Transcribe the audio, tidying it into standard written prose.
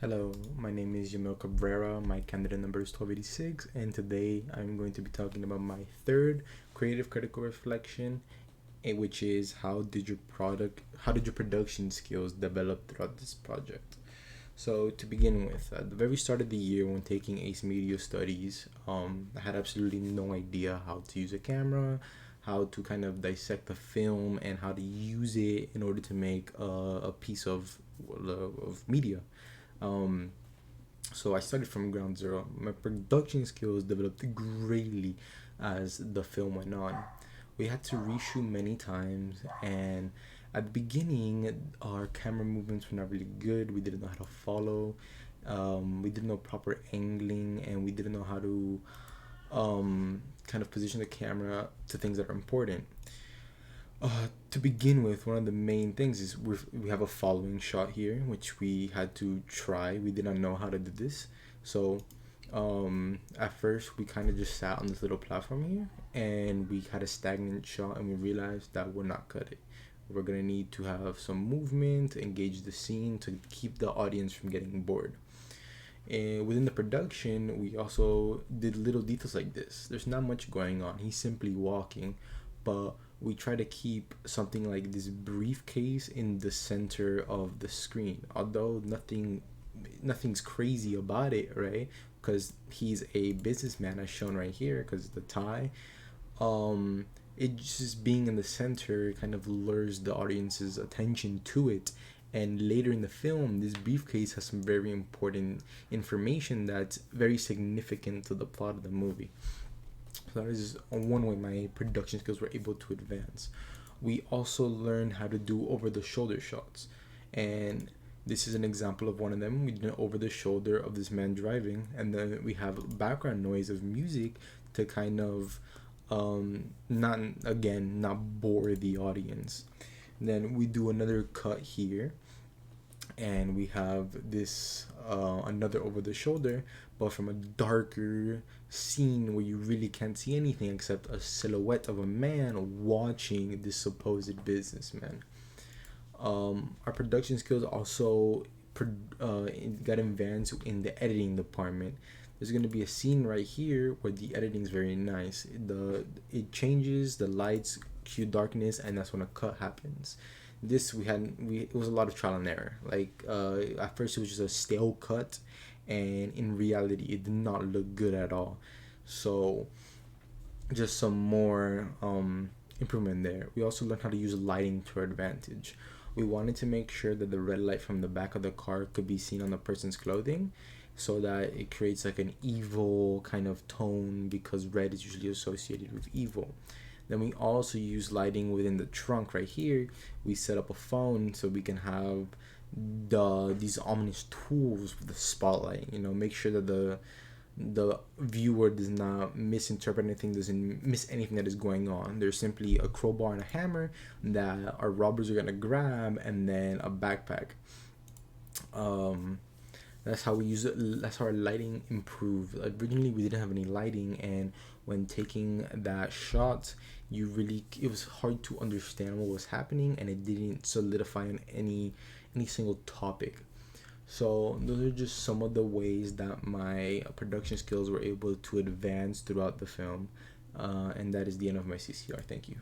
Hello, my name is Yamil Cabrera. My candidate number is 1286, and today I'm going to be talking about my third creative critical reflection, which is how did your production skills develop throughout this project? So to begin with, at the very start of the year when taking ACE Media Studies, I had absolutely no idea how to use a camera, how to kind of dissect the film, and how to use it in order to make a piece of media. Um, so I started from ground zero. My production skills developed greatly as the film went on. We had to reshoot many times, and at the beginning, our camera movements were not really good. We didn't know how to follow. We didn't know proper angling, and we didn't know how to kind of position the camera to things that are important. To begin with, one of the main things is we have a following shot here, which we had to try. We did not know how to do this. So, at first, we kind of just sat on this little platform here and we had a stagnant shot, and we realized that we're not cut it. We're gonna need to have some movement, engage the scene to keep the audience from getting bored. And within the production, we also did little details like this. There's not much going on. He's simply walking, but we try to keep something like this briefcase in the center of the screen. Although nothing's crazy about it, right? Because he's a businessman, as shown right here, because the tie. It just being in the center kind of lures the audience's attention to it, and later in the film this briefcase has some very important information that's very significant to the plot of the movie. So that is one way my production skills were able to advance. We also learned how to do over the shoulder shots, and this is an example of one of them. We did an over the shoulder of this man driving, and then we have background noise of music to kind of not bore the audience. Then we do another cut here, and we have this another over the shoulder, but from a darker scene where you really can't see anything except a silhouette of a man watching this supposed businessman. Our production skills also got advanced in the editing department. There's gonna be a scene right here where the editing is very nice. It changes the lights, cue darkness, and that's when a cut happens. This it was a lot of trial and error. Like at first it was just a stale cut, and in reality it did not look good at all. So just some more improvement there. We also learned how to use lighting to our advantage. We wanted to make sure that the red light from the back of the car could be seen on the person's clothing, so that it creates like an evil kind of tone, because red is usually associated with evil. Then we also use lighting within the trunk right here. We set up a phone so we can have these ominous tools with the spotlight. Make sure that the viewer does not misinterpret anything, doesn't miss anything that is going on. There's simply a crowbar and a hammer that our robbers are gonna grab, and then a backpack. That's how we use it. That's how our lighting improved. Originally we didn't have any lighting, and when taking that shot, it was hard to understand what was happening, and it didn't solidify on any single topic. So those are just some of the ways that my production skills were able to advance throughout the film, and that is the end of my CCR. Thank you.